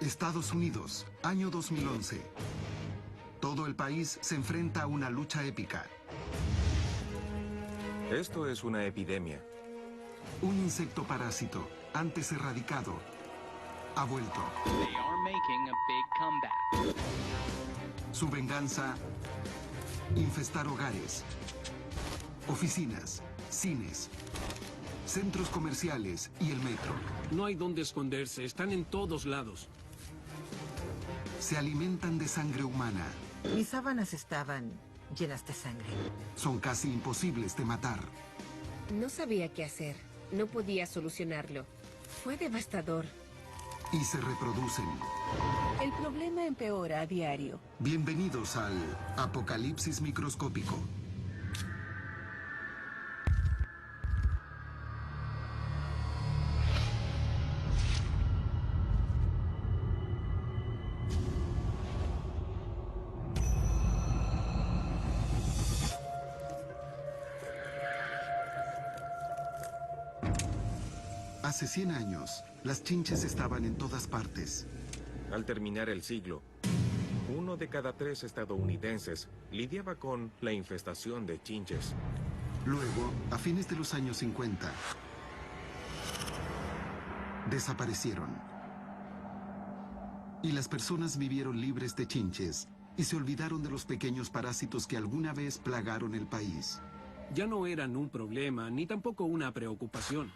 Estados Unidos, año 2011. Todo el país se enfrenta a una lucha épica. Esto es una epidemia. Un insecto parásito, antes erradicado, ha vuelto. They are making a big comeback. Su venganza, infestar hogares, oficinas, cines, centros comerciales y el metro. No hay dónde esconderse, están en todos lados. Se alimentan de sangre humana. Mis sábanas estaban llenas de sangre. Son casi imposibles de matar. No sabía qué hacer. No podía solucionarlo. Fue devastador. Y se reproducen. El problema empeora a diario. Bienvenidos al apocalipsis microscópico. Hace 100 años, las chinches estaban en todas partes. Al terminar el siglo, 1 de cada 3 estadounidenses lidiaba con la infestación de chinches. Luego, a fines de los años 50, desaparecieron. Y las personas vivieron libres de chinches y se olvidaron de los pequeños parásitos que alguna vez plagaron el país. Ya no eran un problema, ni tampoco una preocupación.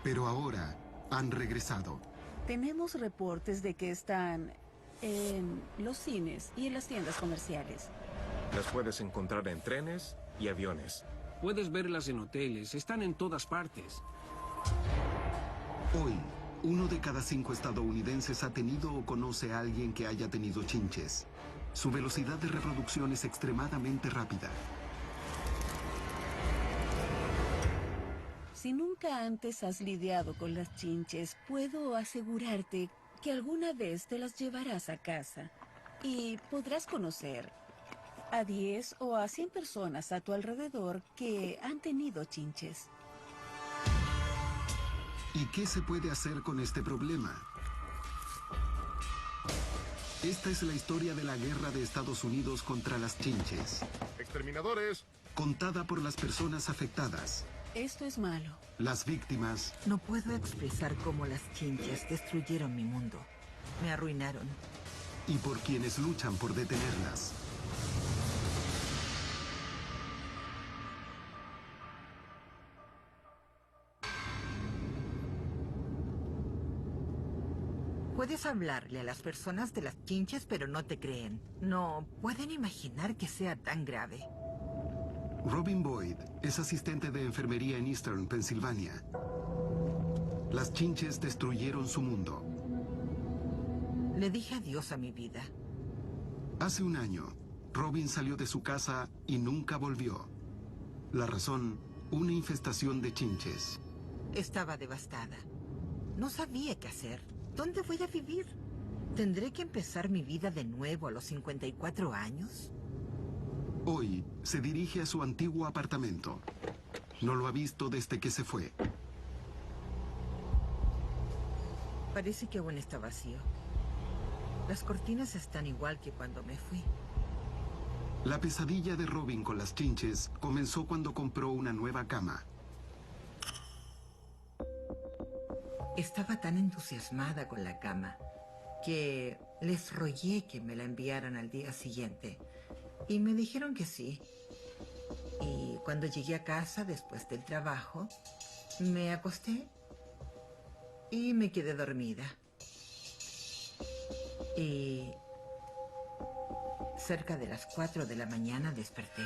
Pero ahora han regresado. Tenemos reportes de que están en los cines y en las tiendas comerciales. Las puedes encontrar en trenes y aviones. Puedes verlas en hoteles, están en todas partes. Hoy, 1 de cada 5 estadounidenses ha tenido o conoce a alguien que haya tenido chinches. Su velocidad de reproducción es extremadamente rápida. Si nunca antes has lidiado con las chinches, puedo asegurarte que alguna vez te las llevarás a casa y podrás conocer a 10 o a 100 personas a tu alrededor que han tenido chinches. ¿Y qué se puede hacer con este problema? Esta es la historia de la guerra de Estados Unidos contra las chinches. ¡Exterminadores! Contada por las personas afectadas. Esto es malo. Las víctimas No puedo expresar cómo las chinches destruyeron mi mundo. Me arruinaron. y por quienes luchan por detenerlas. Puedes hablarle a las personas de las chinches, pero no te creen. No pueden imaginar que sea tan grave. Robin Boyd es asistente de enfermería en Eastern, Pensilvania. Las chinches destruyeron su mundo. Le dije adiós a mi vida. Hace un año, Robin salió de su casa y nunca volvió. La razón, una infestación de chinches. Estaba devastada. No sabía qué hacer. ¿Dónde voy a vivir? ¿Tendré que empezar mi vida de nuevo a los 54 años? Hoy se dirige a su antiguo apartamento. No lo ha visto desde que se fue. Parece que aún está vacío. Las cortinas están igual que cuando me fui. La pesadilla de Robin con las chinches comenzó cuando compró una nueva cama. Estaba tan entusiasmada con la cama que les rogué que me la enviaran al día siguiente. Y me dijeron que sí. Y cuando llegué a casa después del trabajo, me acosté y me quedé dormida. Y cerca de las 4 de la mañana desperté.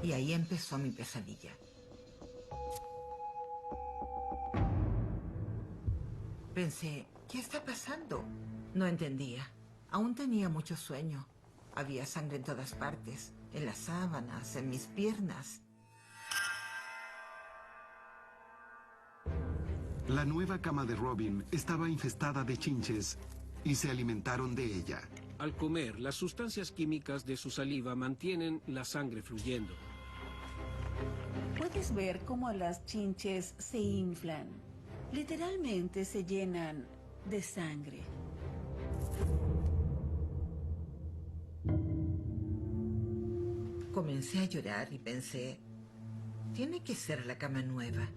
Y ahí empezó mi pesadilla. Pensé, ¿qué está pasando? No entendía. Aún tenía mucho sueño. Había sangre en todas partes, en las sábanas, en mis piernas. La nueva cama de Robin estaba infestada de chinches y se alimentaron de ella. Al comer, las sustancias químicas de su saliva mantienen la sangre fluyendo. Puedes ver cómo las chinches se inflan. Literalmente se llenan de sangre. Comencé a llorar y pensé, tiene que ser la cama nueva,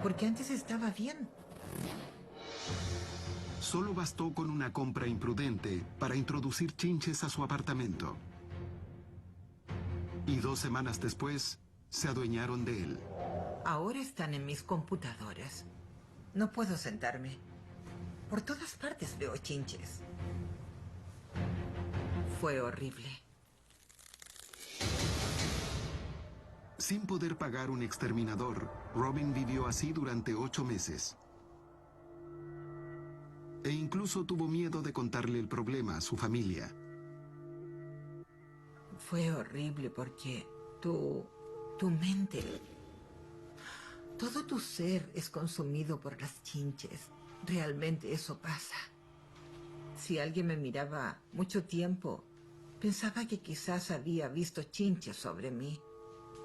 porque antes estaba bien. Solo bastó con una compra imprudente para introducir chinches a su apartamento. Y 2 semanas después, se adueñaron de él. Ahora están en mis computadoras. No puedo sentarme. Por todas partes veo chinches. Fue horrible. Sin poder pagar un exterminador, Robin vivió así durante 8 meses. E incluso tuvo miedo de contarle el problema a su familia. Fue horrible porque tu mente, todo tu ser es consumido por las chinches. Realmente eso pasa. Si alguien me miraba mucho tiempo, pensaba que quizás había visto chinches sobre mí.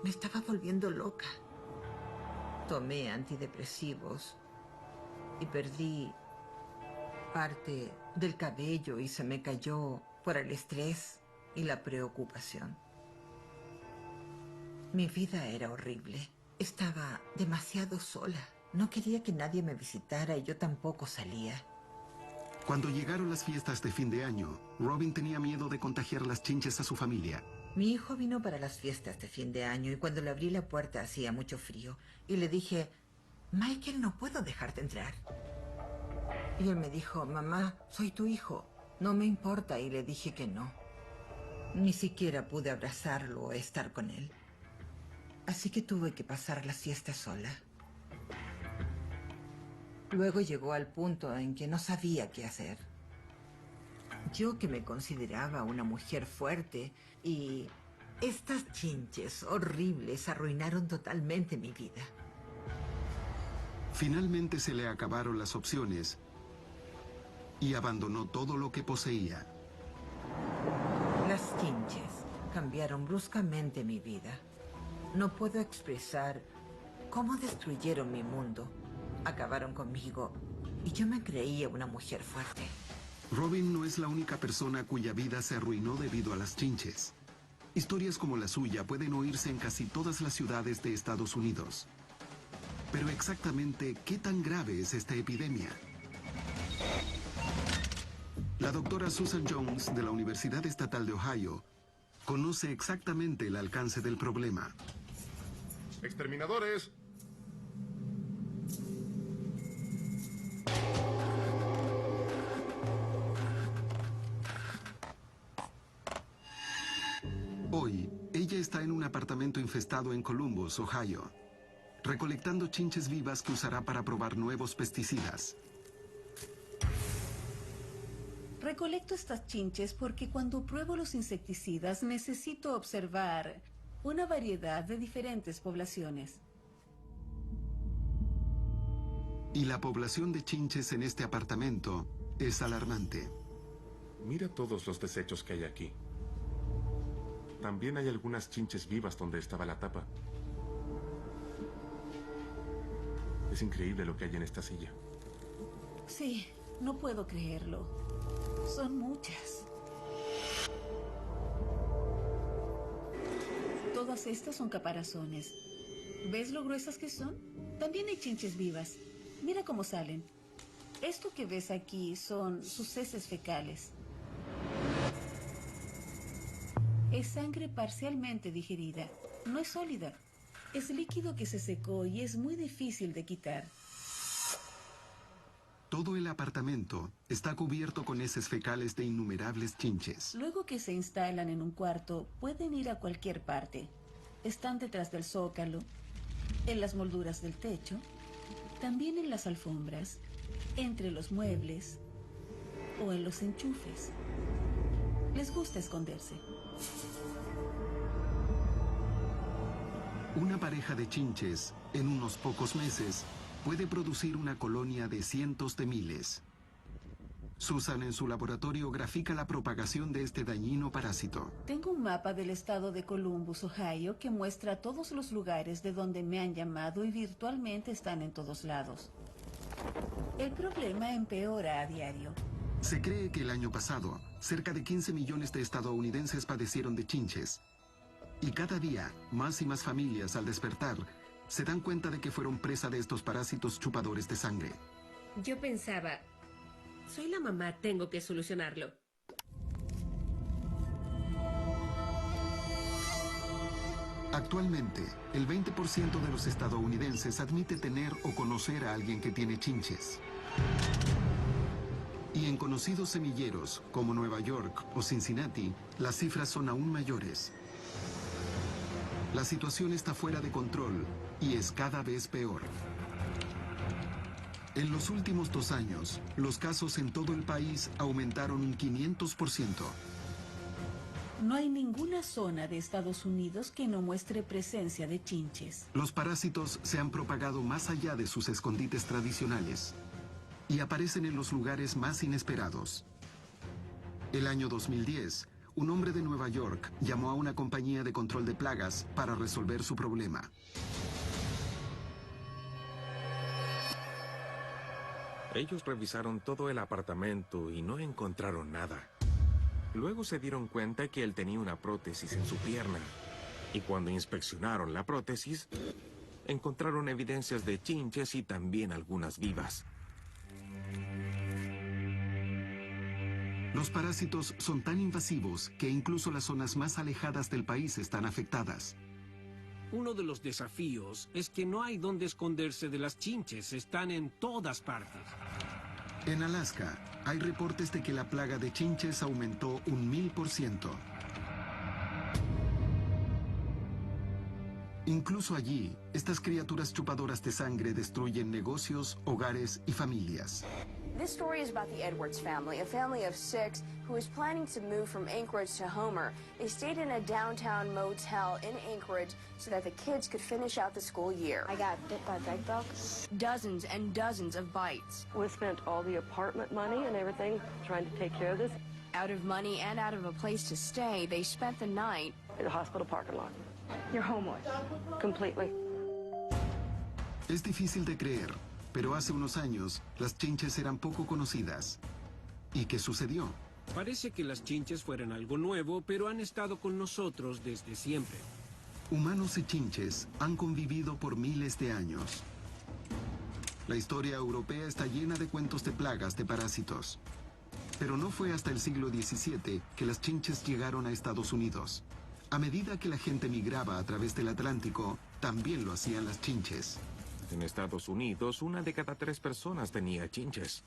Me estaba volviendo loca. Tomé antidepresivos y perdí parte del cabello y se me cayó por el estrés y la preocupación. Mi vida era horrible. Estaba demasiado sola. No quería que nadie me visitara y yo tampoco salía. Cuando llegaron las fiestas de fin de año, Robin tenía miedo de contagiar las chinches a su familia. Mi hijo vino para las fiestas de fin de año y cuando le abrí la puerta hacía mucho frío y le dije, Michael, no puedo dejarte entrar. Y él me dijo, mamá, soy tu hijo, no me importa, y le dije que no. Ni siquiera pude abrazarlo o estar con él. Así que tuve que pasar la siesta sola. Luego llegó al punto en que no sabía qué hacer. Yo que me consideraba una mujer fuerte y estas chinches horribles arruinaron totalmente mi vida. Finalmente se le acabaron las opciones y abandonó todo lo que poseía. Las chinches cambiaron bruscamente mi vida. No puedo expresar cómo destruyeron mi mundo. Acabaron conmigo y yo me creía una mujer fuerte. Robin no es la única persona cuya vida se arruinó debido a las chinches. Historias como la suya pueden oírse en casi todas las ciudades de Estados Unidos. Pero exactamente, ¿qué tan grave es esta epidemia? La doctora Susan Jones, de la Universidad Estatal de Ohio, conoce exactamente el alcance del problema. ¡Exterminadores! Hoy, ella está en un apartamento infestado en Columbus, Ohio, recolectando chinches vivas que usará para probar nuevos pesticidas. Recolecto estas chinches porque cuando pruebo los insecticidas necesito observar una variedad de diferentes poblaciones. Y la población de chinches en este apartamento es alarmante. Mira todos los desechos que hay aquí. También hay algunas chinches vivas donde estaba la tapa. Es increíble lo que hay en esta silla. Sí, no puedo creerlo. Son muchas. Todas estas son caparazones. ¿Ves lo gruesas que son? También hay chinches vivas. Mira cómo salen. Esto que ves aquí son sus heces fecales. Es sangre parcialmente digerida. No es sólida. Es líquido que se secó y es muy difícil de quitar. Todo el apartamento está cubierto con heces fecales de innumerables chinches. Luego que se instalan en un cuarto, pueden ir a cualquier parte. Están detrás del zócalo, en las molduras del techo, también en las alfombras, entre los muebles o en los enchufes. Les gusta esconderse. Una pareja de chinches, en unos pocos meses, puede producir una colonia de cientos de miles. Susan en su laboratorio grafica la propagación de este dañino parásito. Tengo un mapa del estado de Columbus, Ohio, que muestra todos los lugares de donde me han llamado y virtualmente están en todos lados. El problema empeora a diario. Se cree que el año pasado, cerca de 15 millones de estadounidenses padecieron de chinches. Y cada día, más y más familias al despertar, se dan cuenta de que fueron presa de estos parásitos chupadores de sangre. Yo pensaba, soy la mamá, tengo que solucionarlo. Actualmente, el 20% de los estadounidenses admite tener o conocer a alguien que tiene chinches. Y en conocidos semilleros, como Nueva York o Cincinnati, las cifras son aún mayores. La situación está fuera de control y es cada vez peor. En los últimos 2 años, los casos en todo el país aumentaron un 500%. No hay ninguna zona de Estados Unidos que no muestre presencia de chinches. Los parásitos se han propagado más allá de sus escondites tradicionales y aparecen en los lugares más inesperados. El año 2010, un hombre de Nueva York llamó a una compañía de control de plagas para resolver su problema. Ellos revisaron todo el apartamento y no encontraron nada. Luego se dieron cuenta que él tenía una prótesis en su pierna. Y cuando inspeccionaron la prótesis, encontraron evidencias de chinches y también algunas vivas. Los parásitos son tan invasivos que incluso las zonas más alejadas del país están afectadas. Uno de los desafíos es que no hay dónde esconderse de las chinches, están en todas partes. En Alaska, hay reportes de que la plaga de chinches aumentó un 1000%. Incluso allí, estas criaturas chupadoras de sangre destruyen negocios, hogares y familias. This story is about the Edwards family, a family of 6 who was planning to move from Anchorage to Homer. They stayed in a downtown motel in Anchorage so that the kids could finish out the school year. I got bit by bed bugs. Dozens and dozens of bites. We spent all the apartment money and everything trying to take care of this. Out of money and out of a place to stay, they spent the night In the hospital parking lot. You're homeless. Completely. Es difícil de creer, pero hace unos años, las chinches eran poco conocidas. ¿Y qué sucedió? Parece que las chinches fueran algo nuevo, pero han estado con nosotros desde siempre. Humanos y chinches han convivido por miles de años. La historia europea está llena de cuentos de plagas de parásitos. Pero no fue hasta el siglo XVII que las chinches llegaron a Estados Unidos. A medida que la gente migraba a través del Atlántico, también lo hacían las chinches. En Estados Unidos, 1 de cada 3 personas tenía chinches.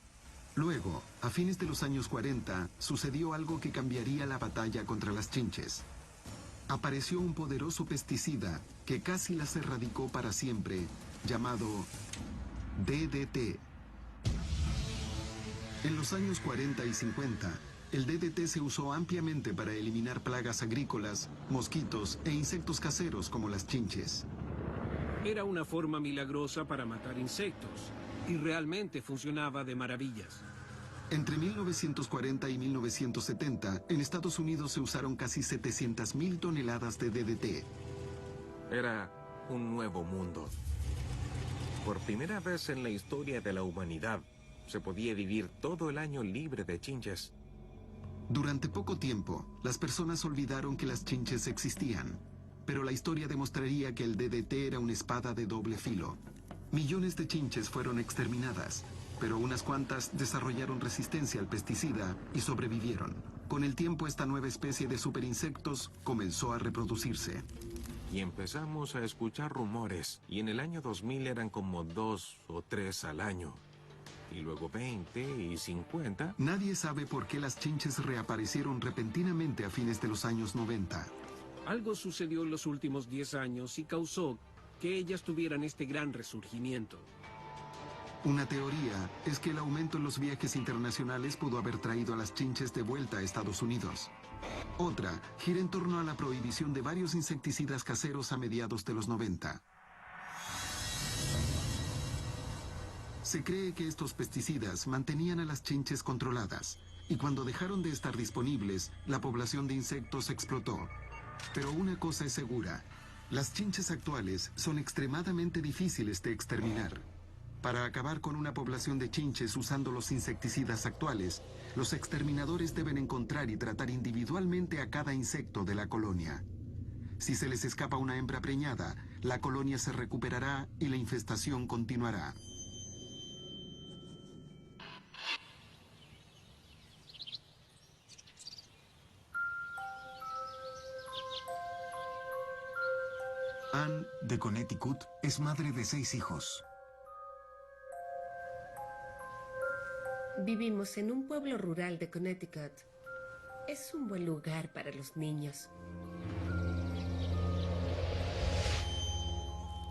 Luego, a fines de los años 40, sucedió algo que cambiaría la batalla contra las chinches. Apareció un poderoso pesticida que casi las erradicó para siempre, llamado DDT. En los años 40 y 50, el DDT se usó ampliamente para eliminar plagas agrícolas, mosquitos e insectos caseros como las chinches. Era una forma milagrosa para matar insectos, y realmente funcionaba de maravillas. Entre 1940 y 1970, en Estados Unidos se usaron casi 700,000 toneladas de DDT. Era un nuevo mundo. Por primera vez en la historia de la humanidad, se podía vivir todo el año libre de chinches. Durante poco tiempo, las personas olvidaron que las chinches existían. Pero la historia demostraría que el DDT era una espada de doble filo. Millones de chinches fueron exterminadas, pero unas cuantas desarrollaron resistencia al pesticida y sobrevivieron. Con el tiempo, esta nueva especie de superinsectos comenzó a reproducirse. Y empezamos a escuchar rumores, y en el año 2000 eran como 2 o 3 al año. Y luego 20 y 50. Nadie sabe por qué las chinches reaparecieron repentinamente a fines de los años 90. Algo sucedió en los últimos 10 años y causó que ellas tuvieran este gran resurgimiento. Una teoría es que el aumento en los viajes internacionales pudo haber traído a las chinches de vuelta a Estados Unidos. Otra gira en torno a la prohibición de varios insecticidas caseros a mediados de los 90. Se cree que estos pesticidas mantenían a las chinches controladas, y cuando dejaron de estar disponibles, la población de insectos explotó. Pero una cosa es segura, las chinches actuales son extremadamente difíciles de exterminar. Para acabar con una población de chinches usando los insecticidas actuales, los exterminadores deben encontrar y tratar individualmente a cada insecto de la colonia. Si se les escapa una hembra preñada, la colonia se recuperará y la infestación continuará. Anne, de Connecticut, es madre de 6 hijos. Vivimos en un pueblo rural de Connecticut. Es un buen lugar para los niños.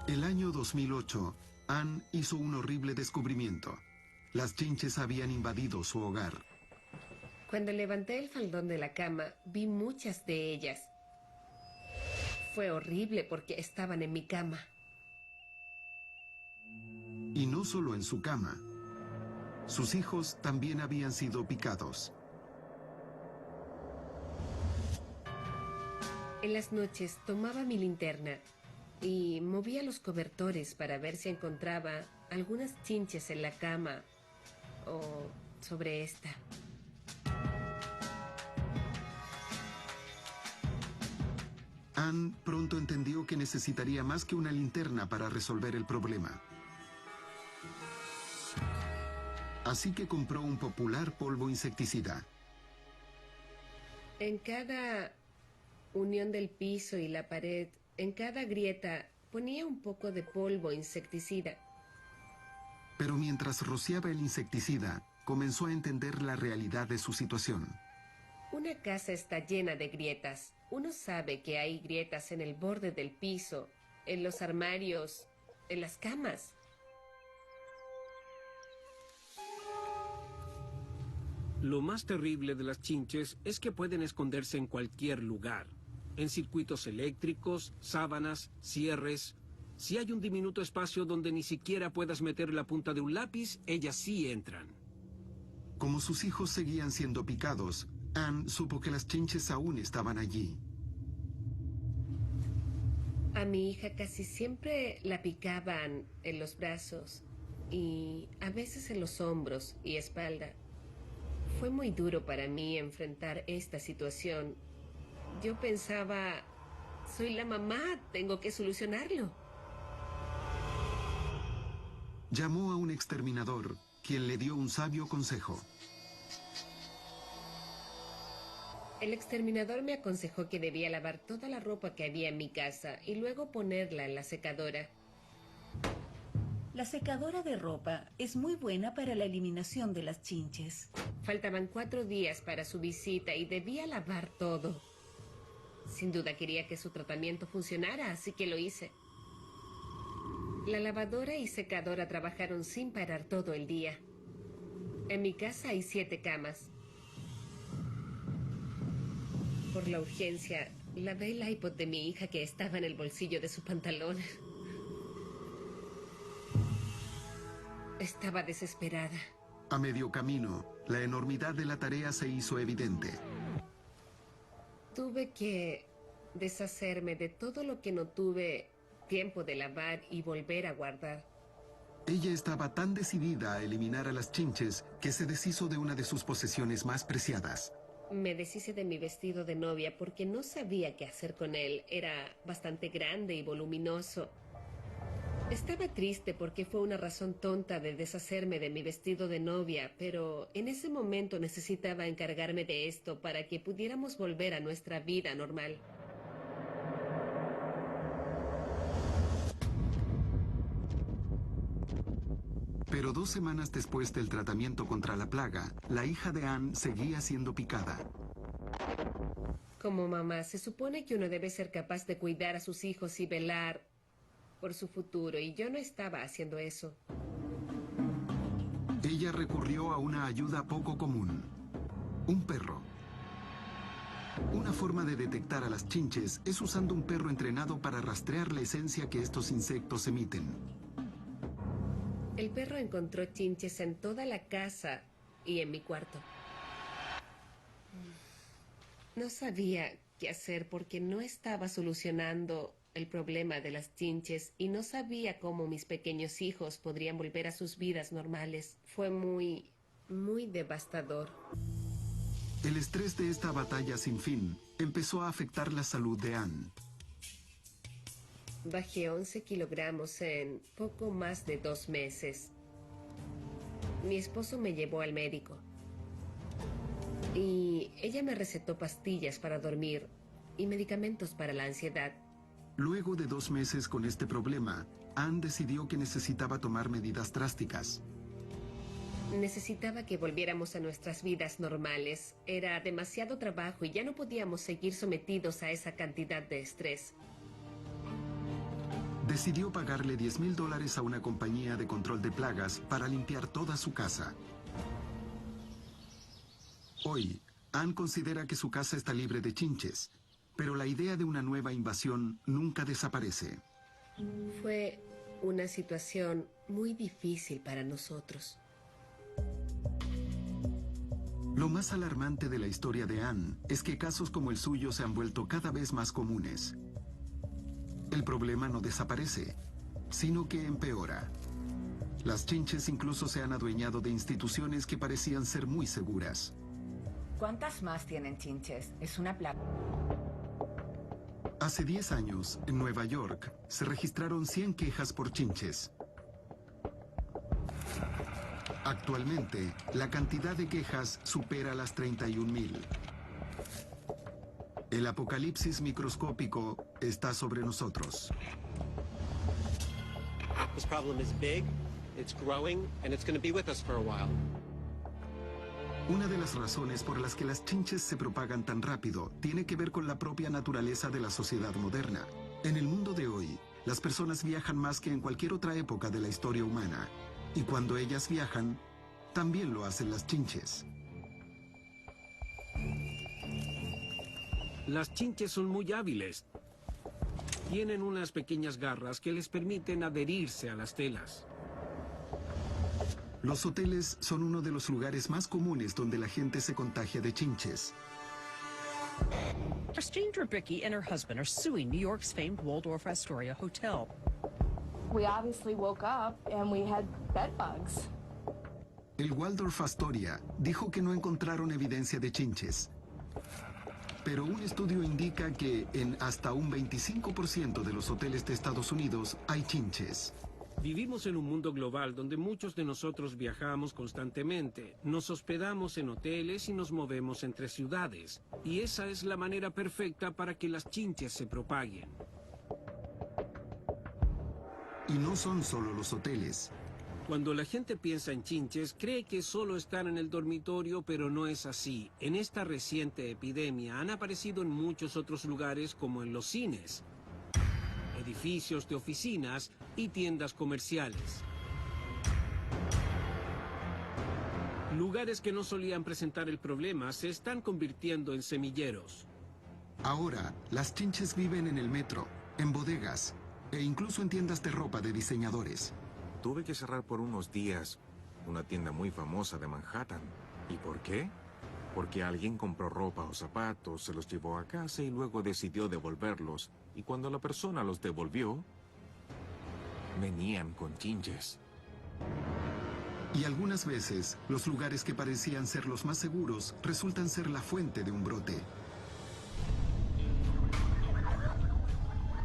El año 2008, Anne hizo un horrible descubrimiento. Las chinches habían invadido su hogar. Cuando levanté el faldón de la cama, vi muchas de ellas. Fue horrible porque estaban en mi cama. Y no solo en su cama. Sus hijos también habían sido picados. En las noches tomaba mi linterna y movía los cobertores para ver si encontraba algunas chinches en la cama o sobre esta. Anne pronto entendió que necesitaría más que una linterna para resolver el problema. Así que compró un popular polvo insecticida. En cada unión del piso y la pared, en cada grieta, ponía un poco de polvo insecticida. Pero mientras rociaba el insecticida, comenzó a entender la realidad de su situación. Una casa está llena de grietas. Uno sabe que hay grietas en el borde del piso, en los armarios, en las camas. Lo más terrible de las chinches es que pueden esconderse en cualquier lugar. En circuitos eléctricos, sábanas, cierres. Si hay un diminuto espacio donde ni siquiera puedas meter la punta de un lápiz, ellas sí entran. Como sus hijos seguían siendo picados, Anne supo que las chinches aún estaban allí. A mi hija casi siempre la picaban en los brazos y a veces en los hombros y espalda. Fue muy duro para mí enfrentar esta situación. Yo pensaba, soy la mamá, tengo que solucionarlo. Llamó a un exterminador, quien le dio un sabio consejo. El exterminador me aconsejó que debía lavar toda la ropa que había en mi casa y luego ponerla en la secadora. La secadora de ropa es muy buena para la eliminación de las chinches. Faltaban 4 días para su visita y debía lavar todo. Sin duda quería que su tratamiento funcionara, así que lo hice. La lavadora y secadora trabajaron sin parar todo el día. En mi casa hay 7 camas. Por la urgencia, lavé el iPod de mi hija que estaba en el bolsillo de su pantalón. Estaba desesperada. A medio camino, la enormidad de la tarea se hizo evidente. Tuve que deshacerme de todo lo que no tuve tiempo de lavar y volver a guardar. Ella estaba tan decidida a eliminar a las chinches que se deshizo de una de sus posesiones más preciadas. Me deshice de mi vestido de novia porque no sabía qué hacer con él. Era bastante grande y voluminoso. Estaba triste porque fue una razón tonta de deshacerme de mi vestido de novia, pero en ese momento necesitaba encargarme de esto para que pudiéramos volver a nuestra vida normal. Pero 2 semanas después del tratamiento contra la plaga, la hija de Anne seguía siendo picada. Como mamá, se supone que uno debe ser capaz de cuidar a sus hijos y velar por su futuro, y yo no estaba haciendo eso. Ella recurrió a una ayuda poco común: un perro. Una forma de detectar a las chinches es usando un perro entrenado para rastrear la esencia que estos insectos emiten. El perro encontró chinches en toda la casa y en mi cuarto. No sabía qué hacer porque no estaba solucionando el problema de las chinches y no sabía cómo mis pequeños hijos podrían volver a sus vidas normales. Fue muy devastador. El estrés de esta batalla sin fin empezó a afectar la salud de Anne. Bajé 11 kilogramos en poco más de 2 meses. Mi esposo me llevó al médico. Y ella me recetó pastillas para dormir y medicamentos para la ansiedad. Luego de 2 meses con este problema, Anne decidió que necesitaba tomar medidas drásticas. Necesitaba que volviéramos a nuestras vidas normales. Era demasiado trabajo y ya no podíamos seguir sometidos a esa cantidad de estrés. Decidió pagarle $10,000 a una compañía de control de plagas para limpiar toda su casa. Hoy, Anne considera que su casa está libre de chinches, pero la idea de una nueva invasión nunca desaparece. Fue una situación muy difícil para nosotros. Lo más alarmante de la historia de Anne es que casos como el suyo se han vuelto cada vez más comunes. El problema no desaparece, sino que empeora. Las chinches incluso se han adueñado de instituciones que parecían ser muy seguras. ¿Cuántas más tienen chinches? Es una plaga. Hace 10 años, en Nueva York, se registraron 100 quejas por chinches. Actualmente, la cantidad de quejas supera las 31,000. El apocalipsis microscópico está sobre nosotros. This problem is big, it's growing, and it's going to be with us for a while. Una de las razones por las que las chinches se propagan tan rápido tiene que ver con la propia naturaleza de la sociedad moderna. En el mundo de hoy, las personas viajan más que en cualquier otra época de la historia humana. Y cuando ellas viajan, también lo hacen las chinches. Las chinches son muy hábiles. Tienen unas pequeñas garras que les permiten adherirse a las telas. Los hoteles son uno de los lugares más comunes donde la gente se contagia de chinches. Christine Drabicki and her husband are suing New York's famed Waldorf Astoria Hotel. We obviously woke up and we had bed bugs. El Waldorf Astoria dijo que no encontraron evidencia de chinches. Pero un estudio indica que en hasta un 25% de los hoteles de Estados Unidos hay chinches. Vivimos en un mundo global donde muchos de nosotros viajamos constantemente, nos hospedamos en hoteles y nos movemos entre ciudades. Y esa es la manera perfecta para que las chinches se propaguen. Y no son solo los hoteles. Cuando la gente piensa en chinches, cree que solo están en el dormitorio, pero no es así. En esta reciente epidemia han aparecido en muchos otros lugares, como en los cines, edificios de oficinas y tiendas comerciales. Lugares que no solían presentar el problema se están convirtiendo en semilleros. Ahora, las chinches viven en el metro, en bodegas e incluso en tiendas de ropa de diseñadores. Tuve que cerrar por unos días una tienda muy famosa de Manhattan. ¿Y por qué? Porque alguien compró ropa o zapatos, se los llevó a casa y luego decidió devolverlos. Y cuando la persona los devolvió, venían con chinches. Y algunas veces, los lugares que parecían ser los más seguros resultan ser la fuente de un brote.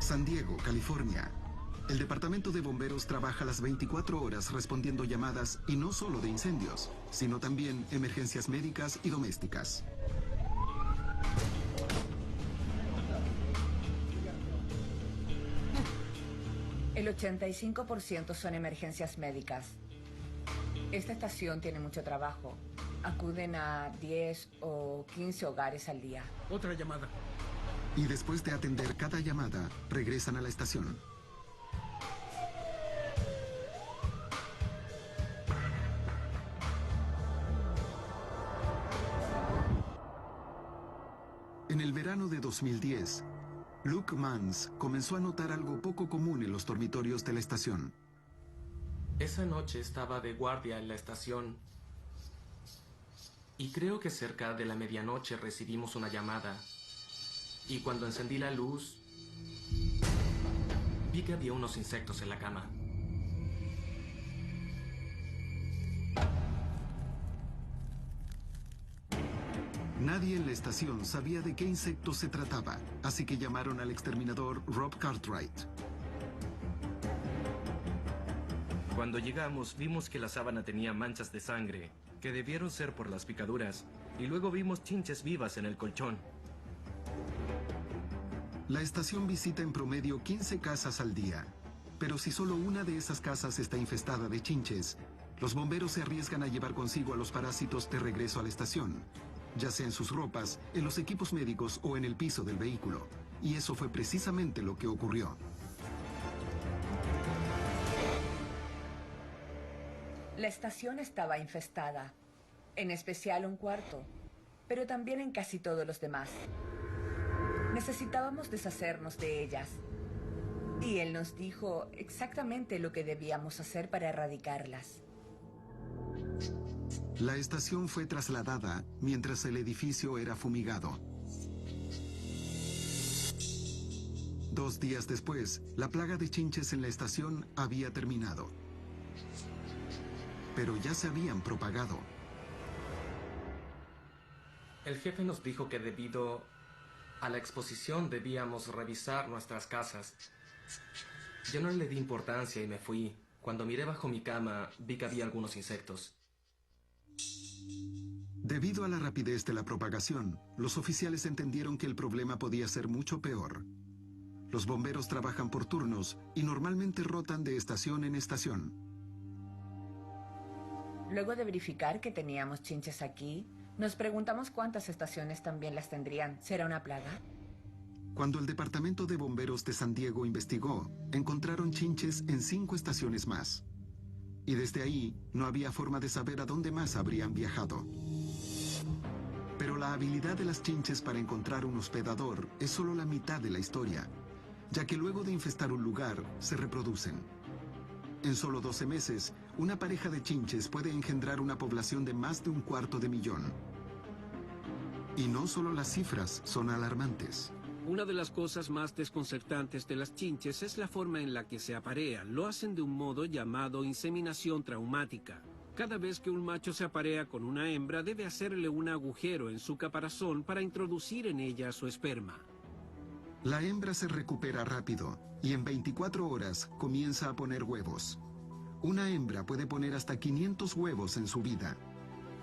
San Diego, California. El departamento de bomberos trabaja las 24 horas respondiendo llamadas y no solo de incendios, sino también emergencias médicas y domésticas. El 85% son emergencias médicas. Esta estación tiene mucho trabajo. Acuden a 10 o 15 hogares al día. Otra llamada. Y después de atender cada llamada, regresan a la estación. En el verano de 2010, Luke Mans comenzó a notar algo poco común en los dormitorios de la estación. Esa noche estaba de guardia en la estación y creo que cerca de la medianoche recibimos una llamada. Y cuando encendí la luz, Vi que había unos insectos en la cama. Nadie en la estación sabía de qué insecto se trataba, así que llamaron al exterminador Rob Cartwright. Cuando llegamos, vimos que la sábana tenía manchas de sangre, que debieron ser por las picaduras, y luego vimos chinches vivas en el colchón. La estación visita en promedio 15 casas al día, pero si solo una de esas casas está infestada de chinches, los bomberos se arriesgan a llevar consigo a los parásitos de regreso a la estación, ya sea en sus ropas, en los equipos médicos o en el piso del vehículo. Y eso fue precisamente lo que ocurrió. La estación estaba infestada, en especial un cuarto, pero también en casi todos los demás. Necesitábamos deshacernos de ellas. Y él nos dijo exactamente lo que debíamos hacer para erradicarlas. La estación fue trasladada mientras el edificio era fumigado. 2 días después, la plaga de chinches en la estación había terminado. Pero ya se habían propagado. El jefe nos dijo que debido a la exposición debíamos revisar nuestras casas. Yo no le di importancia y me fui. Cuando miré bajo mi cama, vi que había algunos insectos. Debido a la rapidez de la propagación, los oficiales entendieron que el problema podía ser mucho peor. Los bomberos trabajan por turnos y normalmente rotan de estación en estación. Luego de verificar que teníamos chinches aquí, nos preguntamos cuántas estaciones también las tendrían. ¿Será una plaga? Cuando el Departamento de Bomberos de San Diego investigó, encontraron chinches en 5 estaciones más. Y desde ahí, no había forma de saber a dónde más habrían viajado. Pero la habilidad de las chinches para encontrar un hospedador es solo la mitad de la historia, ya que luego de infestar un lugar, se reproducen. En solo 12 meses, una pareja de chinches puede engendrar una población de más de 250,000. Y no solo las cifras son alarmantes. Una de las cosas más desconcertantes de las chinches es la forma en la que se aparean. Lo hacen de un modo llamado inseminación traumática. Cada vez que un macho se aparea con una hembra, debe hacerle un agujero en su caparazón para introducir en ella su esperma. La hembra se recupera rápido y en 24 horas comienza a poner huevos. Una hembra puede poner hasta 500 huevos en su vida.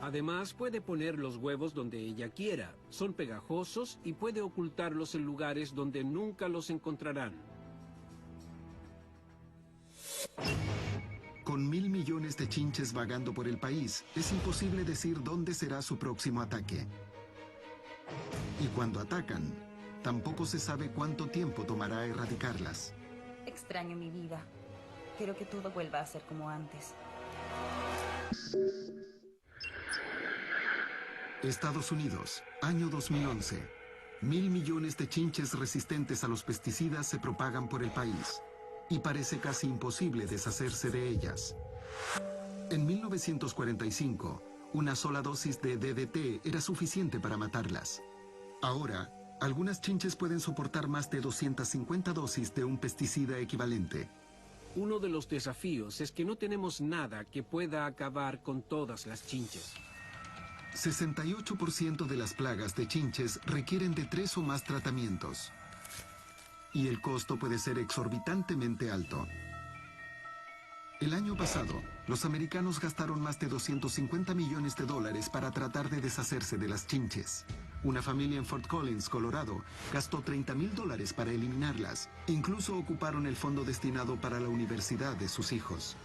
Además, puede poner los huevos donde ella quiera. Son pegajosos y puede ocultarlos en lugares donde nunca los encontrarán. Con 1.000 millones de chinches vagando por el país, es imposible decir dónde será su próximo ataque. Y cuando atacan, tampoco se sabe cuánto tiempo tomará erradicarlas. Extraño mi vida. Quiero que todo vuelva a ser como antes. Estados Unidos, año 2011. 1.000 millones de chinches resistentes a los pesticidas se propagan por el país. Y parece casi imposible deshacerse de ellas. En 1945, una sola dosis de DDT era suficiente para matarlas. Ahora, algunas chinches pueden soportar más de 250 dosis de un pesticida equivalente. Uno de los desafíos es que no tenemos nada que pueda acabar con todas las chinches. 68% de las plagas de chinches requieren de 3 o más tratamientos. Y el costo puede ser exorbitantemente alto. El año pasado, los americanos gastaron más de $250 millones para tratar de deshacerse de las chinches. Una familia en Fort Collins, Colorado, gastó $30,000 para eliminarlas. Incluso ocuparon el fondo destinado para la universidad de sus hijos.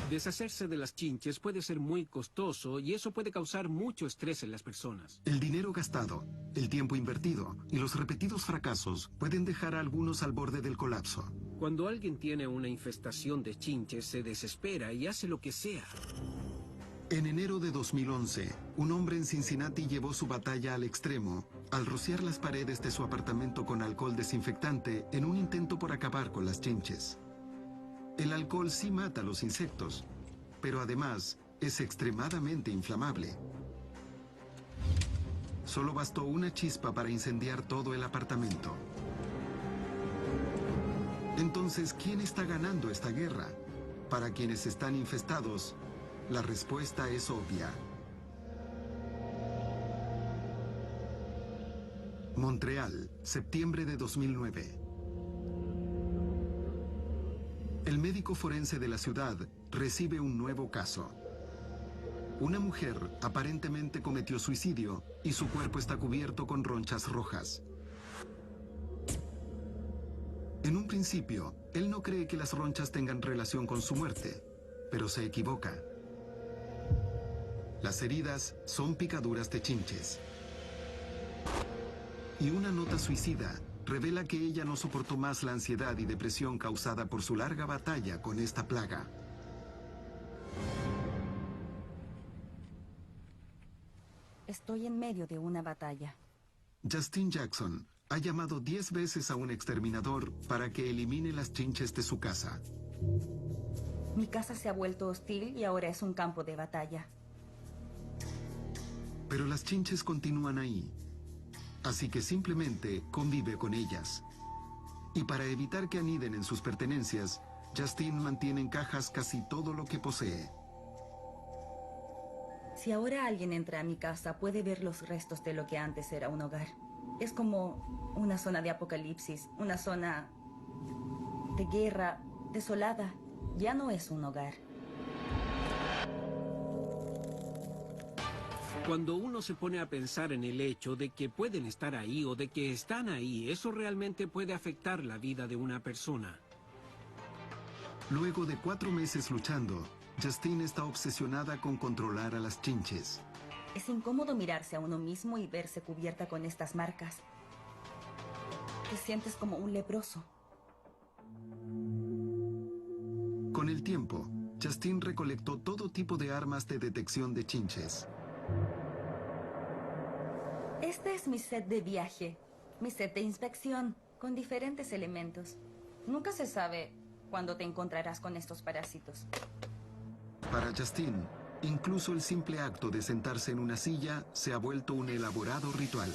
Deshacerse de las chinches puede ser muy costoso y eso puede causar mucho estrés en las personas. El dinero gastado, el tiempo invertido y los repetidos fracasos pueden dejar a algunos al borde del colapso. Cuando alguien tiene una infestación de chinches, se desespera y hace lo que sea. En enero de 2011, un hombre en Cincinnati llevó su batalla al extremo al rociar las paredes de su apartamento con alcohol desinfectante en un intento por acabar con las chinches. El alcohol sí mata a los insectos, pero además es extremadamente inflamable. Solo bastó una chispa para incendiar todo el apartamento. Entonces, ¿quién está ganando esta guerra? Para quienes están infestados, la respuesta es obvia. Montreal, septiembre de 2009. El médico forense de la ciudad recibe un nuevo caso. Una mujer aparentemente cometió suicidio y su cuerpo está cubierto con ronchas rojas. En un principio, él no cree que las ronchas tengan relación con su muerte, pero se equivoca. Las heridas son picaduras de chinches. Y una nota suicida revela que ella no soportó más la ansiedad y depresión causada por su larga batalla con esta plaga. Estoy en medio de una batalla. Justine Jackson ha llamado 10 veces a un exterminador para que elimine las chinches de su casa. Mi casa se ha vuelto hostil y ahora es un campo de batalla. Pero las chinches continúan ahí. Así que simplemente convive con ellas. Y para evitar que aniden en sus pertenencias, Justine mantiene en cajas casi todo lo que posee. Si ahora alguien entra a mi casa, puede ver los restos de lo que antes era un hogar. Es como una zona de apocalipsis, una zona de guerra, desolada. Ya no es un hogar. Cuando uno se pone a pensar en el hecho de que pueden estar ahí o de que están ahí, eso realmente puede afectar la vida de una persona. Luego de 4 meses luchando, Justine está obsesionada con controlar a las chinches. Es incómodo mirarse a uno mismo y verse cubierta con estas marcas. Te sientes como un leproso. Con el tiempo, Justine recolectó todo tipo de armas de detección de chinches. Este es mi set de viaje, mi set de inspección, con diferentes elementos. Nunca se sabe cuándo te encontrarás con estos parásitos. Para Justine, incluso el simple acto de sentarse en una silla se ha vuelto un elaborado ritual.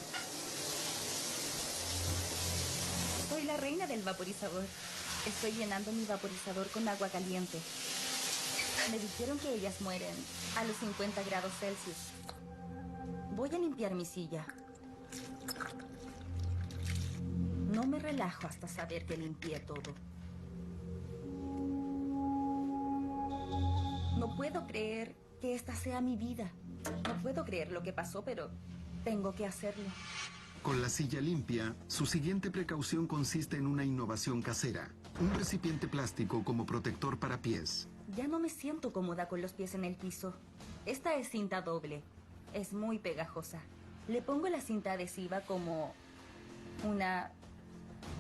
Soy la reina del vaporizador. Estoy llenando mi vaporizador con agua caliente. Me dijeron que ellas mueren a los 50 grados Celsius. Voy a limpiar mi silla. No me relajo hasta saber que limpié todo. No puedo creer que esta sea mi vida. No puedo creer lo que pasó, pero tengo que hacerlo. Con la silla limpia, su siguiente precaución consiste en una innovación casera. Un recipiente plástico como protector para pies. Ya no me siento cómoda con los pies en el piso. Esta es cinta doble. Es muy pegajosa. Le pongo la cinta adhesiva como una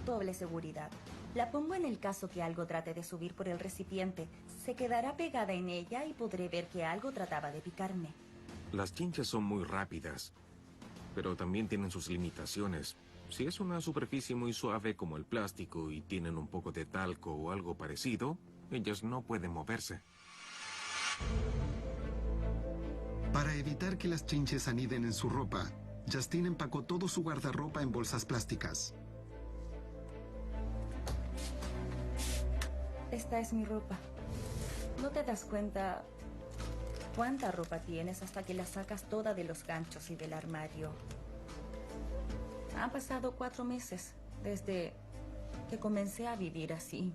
doble seguridad. La pongo en el caso que algo trate de subir por el recipiente. Se quedará pegada en ella y podré ver que algo trataba de picarme. Las chinches son muy rápidas, pero también tienen sus limitaciones. Si es una superficie muy suave como el plástico y tienen un poco de talco o algo parecido, ellas no pueden moverse. Para evitar que las chinches aniden en su ropa, Justine empacó todo su guardarropa en bolsas plásticas. Esta es mi ropa. No te das cuenta cuánta ropa tienes hasta que la sacas toda de los ganchos y del armario. Han pasado 4 meses desde que comencé a vivir así.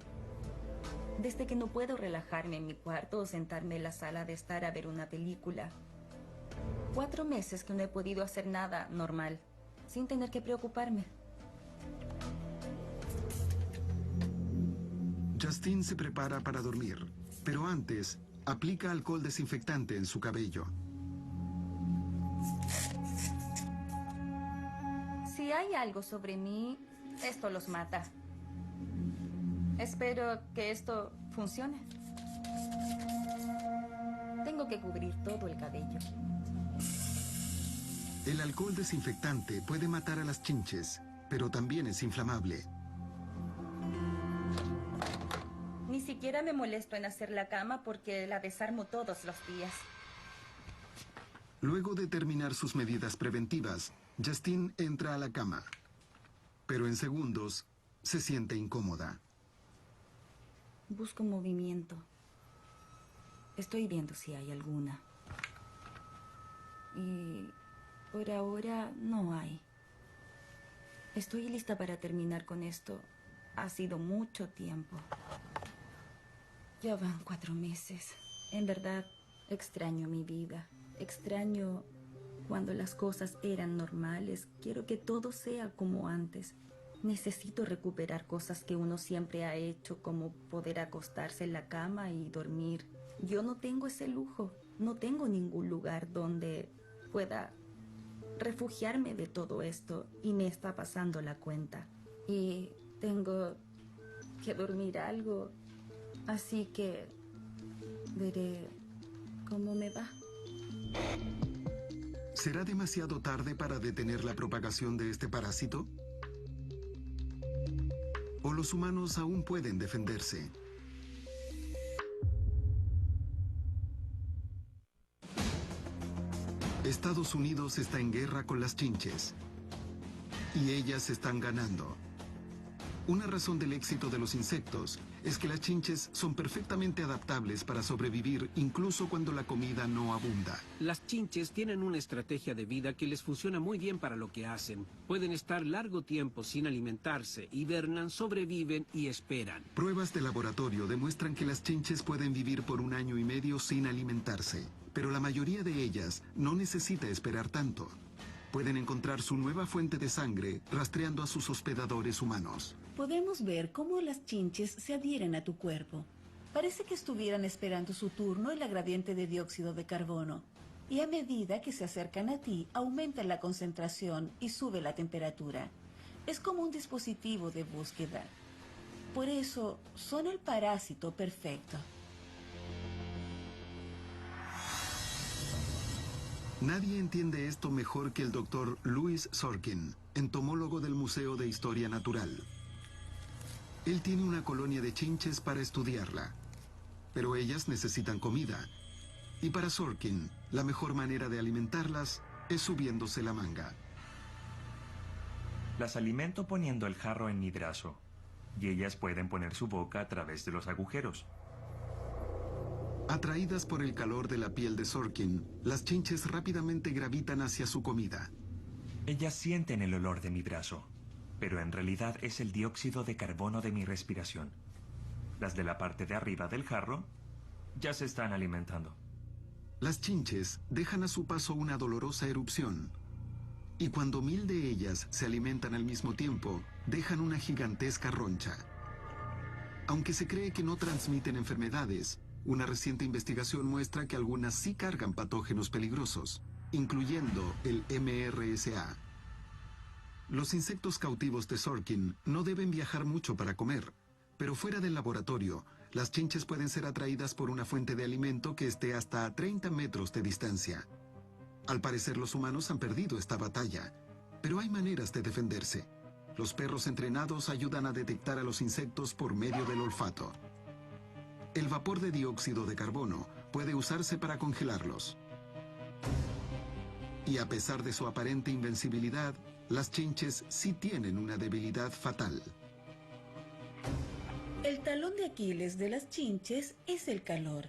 Desde que no puedo relajarme en mi cuarto o sentarme en la sala de estar a ver una película. 4 meses que no he podido hacer nada normal, sin tener que preocuparme. Justine se prepara para dormir, pero antes aplica alcohol desinfectante en su cabello. Si hay algo sobre mí, esto los mata. Espero que esto funcione. Tengo que cubrir todo el cabello. El alcohol desinfectante puede matar a las chinches, pero también es inflamable. Ni siquiera me molesto en hacer la cama porque la desarmo todos los días. Luego de terminar sus medidas preventivas, Justine entra a la cama. Pero en segundos se siente incómoda. Busco movimiento. Estoy viendo si hay alguna. Y por ahora no hay. Estoy lista para terminar con esto. Ha sido mucho tiempo. Ya van 4 meses. En verdad, extraño mi vida. Extraño cuando las cosas eran normales. Quiero que todo sea como antes. Necesito recuperar cosas que uno siempre ha hecho, como poder acostarse en la cama y dormir. Yo no tengo ese lujo. No tengo ningún lugar donde pueda refugiarme de todo esto, y me está pasando la cuenta. Y tengo que dormir algo, así que veré cómo me va. ¿Será demasiado tarde para detener la propagación de este parásito? ¿O los humanos aún pueden defenderse? Estados Unidos está en guerra con las chinches. Y ellas están ganando. Una razón del éxito de los insectos es que las chinches son perfectamente adaptables para sobrevivir incluso cuando la comida no abunda. Las chinches tienen una estrategia de vida que les funciona muy bien para lo que hacen. Pueden estar largo tiempo sin alimentarse, hibernan, sobreviven y esperan. Pruebas de laboratorio demuestran que las chinches pueden vivir por 1 año y medio sin alimentarse, pero la mayoría de ellas no necesita esperar tanto. Pueden encontrar su nueva fuente de sangre rastreando a sus hospedadores humanos. Podemos ver cómo las chinches se adhieren a tu cuerpo. Parece que estuvieran esperando su turno en la gradiente de dióxido de carbono. Y a medida que se acercan a ti, aumenta la concentración y sube la temperatura. Es como un dispositivo de búsqueda. Por eso, son el parásito perfecto. Nadie entiende esto mejor que el Dr. Louis Sorkin, entomólogo del Museo de Historia Natural. Él tiene una colonia de chinches para estudiarla, pero ellas necesitan comida. Y para Sorkin, la mejor manera de alimentarlas es subiéndose la manga. Las alimento poniendo el jarro en mi brazo, y ellas pueden poner su boca a través de los agujeros. Atraídas por el calor de la piel de Sorkin, las chinches rápidamente gravitan hacia su comida. Ellas sienten el olor de mi brazo, pero en realidad es el dióxido de carbono de mi respiración. Las de la parte de arriba del jarro ya se están alimentando. Las chinches dejan a su paso una dolorosa erupción. Y cuando 1000 de ellas se alimentan al mismo tiempo, dejan una gigantesca roncha. Aunque se cree que no transmiten enfermedades, una reciente investigación muestra que algunas sí cargan patógenos peligrosos, incluyendo el MRSA. Los insectos cautivos de Sorkin no deben viajar mucho para comer, pero fuera del laboratorio, las chinches pueden ser atraídas por una fuente de alimento que esté hasta a 30 metros de distancia. Al parecer los humanos han perdido esta batalla, pero hay maneras de defenderse. Los perros entrenados ayudan a detectar a los insectos por medio del olfato. El vapor de dióxido de carbono puede usarse para congelarlos. Y a pesar de su aparente invencibilidad, las chinches sí tienen una debilidad fatal. El talón de Aquiles de las chinches es el calor.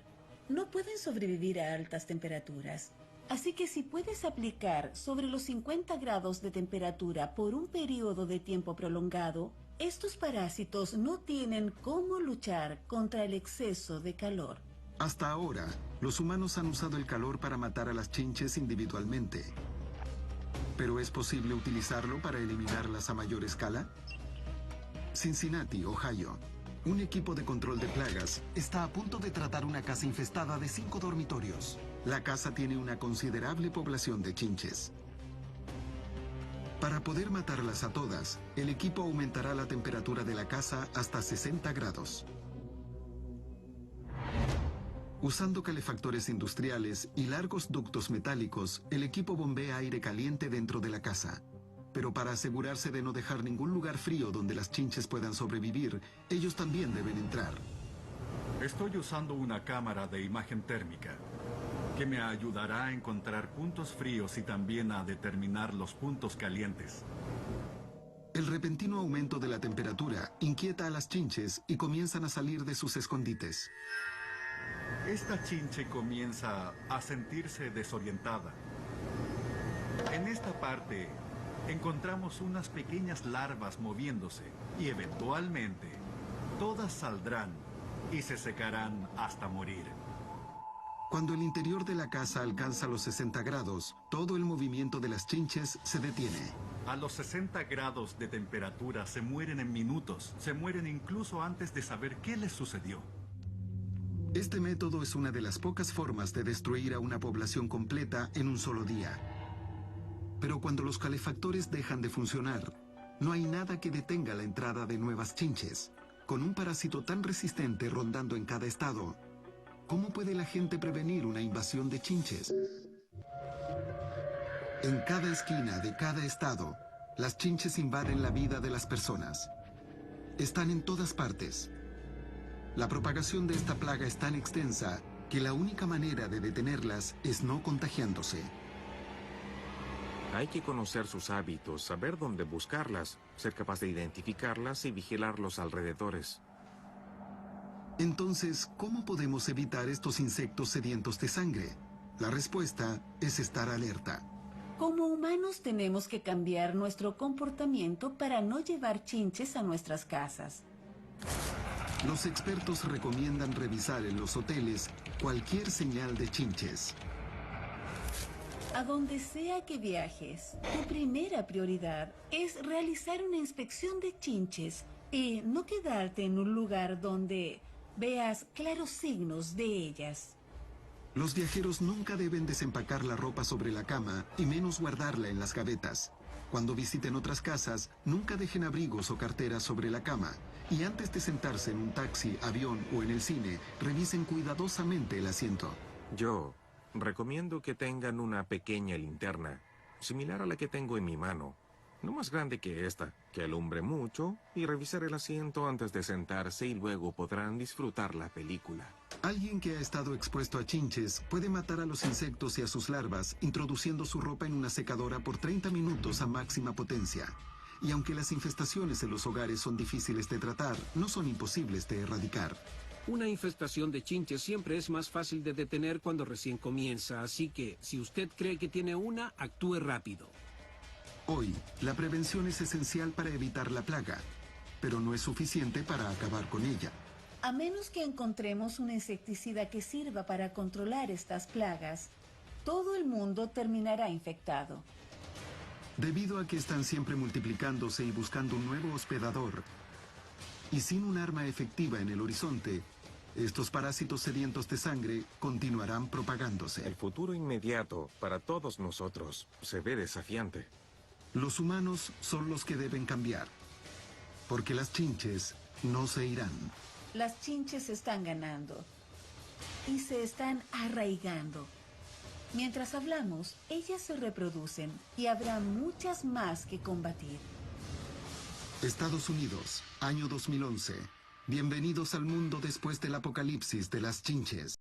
No pueden sobrevivir a altas temperaturas. Así que si puedes aplicar sobre los 50 grados de temperatura por un periodo de tiempo prolongado, estos parásitos no tienen cómo luchar contra el exceso de calor. Hasta ahora, los humanos han usado el calor para matar a las chinches individualmente. ¿Pero es posible utilizarlo para eliminarlas a mayor escala? Cincinnati, Ohio. Un equipo de control de plagas está a punto de tratar una casa infestada de 5 dormitorios. La casa tiene una considerable población de chinches. Para poder matarlas a todas, el equipo aumentará la temperatura de la casa hasta 60 grados. Usando calefactores industriales y largos ductos metálicos, el equipo bombea aire caliente dentro de la casa. Pero para asegurarse de no dejar ningún lugar frío donde las chinches puedan sobrevivir, ellos también deben entrar. Estoy usando una cámara de imagen térmica que me ayudará a encontrar puntos fríos y también a determinar los puntos calientes. El repentino aumento de la temperatura inquieta a las chinches y comienzan a salir de sus escondites. Esta chinche comienza a sentirse desorientada. En esta parte encontramos unas pequeñas larvas moviéndose y eventualmente todas saldrán y se secarán hasta morir. Cuando el interior de la casa alcanza los 60 grados, todo el movimiento de las chinches se detiene. A los 60 grados de temperatura se mueren en minutos. Se mueren incluso antes de saber qué les sucedió. Este método es una de las pocas formas de destruir a una población completa en un solo día. Pero cuando los calefactores dejan de funcionar, no hay nada que detenga la entrada de nuevas chinches. Con un parásito tan resistente rondando en cada estado, ¿cómo puede la gente prevenir una invasión de chinches? En cada esquina de cada estado, las chinches invaden la vida de las personas. Están en todas partes. La propagación de esta plaga es tan extensa que la única manera de detenerlas es no contagiándose. Hay que conocer sus hábitos, saber dónde buscarlas, ser capaz de identificarlas y vigilar los alrededores. Entonces, ¿cómo podemos evitar estos insectos sedientos de sangre? La respuesta es estar alerta. Como humanos tenemos que cambiar nuestro comportamiento para no llevar chinches a nuestras casas. Los expertos recomiendan revisar en los hoteles cualquier señal de chinches. A donde sea que viajes, tu primera prioridad es realizar una inspección de chinches y no quedarte en un lugar donde veas claros signos de ellas. Los viajeros nunca deben desempacar la ropa sobre la cama y menos guardarla en las gavetas. Cuando visiten otras casas, nunca dejen abrigos o carteras sobre la cama. Y antes de sentarse en un taxi, avión o en el cine, revisen cuidadosamente el asiento. Yo recomiendo que tengan una pequeña linterna, similar a la que tengo en mi mano. No más grande que esta, que alumbre mucho y revisar el asiento antes de sentarse y luego podrán disfrutar la película. Alguien que ha estado expuesto a chinches puede matar a los insectos y a sus larvas introduciendo su ropa en una secadora por 30 minutos a máxima potencia. Y aunque las infestaciones en los hogares son difíciles de tratar, no son imposibles de erradicar. Una infestación de chinches siempre es más fácil de detener cuando recién comienza, así que si usted cree que tiene una, actúe rápido. Hoy, la prevención es esencial para evitar la plaga, pero no es suficiente para acabar con ella. A menos que encontremos un insecticida que sirva para controlar estas plagas, todo el mundo terminará infectado. Debido a que están siempre multiplicándose y buscando un nuevo hospedador, y sin un arma efectiva en el horizonte, estos parásitos sedientos de sangre continuarán propagándose. El futuro inmediato para todos nosotros se ve desafiante. Los humanos son los que deben cambiar, porque las chinches no se irán. Las chinches están ganando y se están arraigando. Mientras hablamos, ellas se reproducen y habrá muchas más que combatir. Estados Unidos, año 2011. Bienvenidos al mundo después del apocalipsis de las chinches.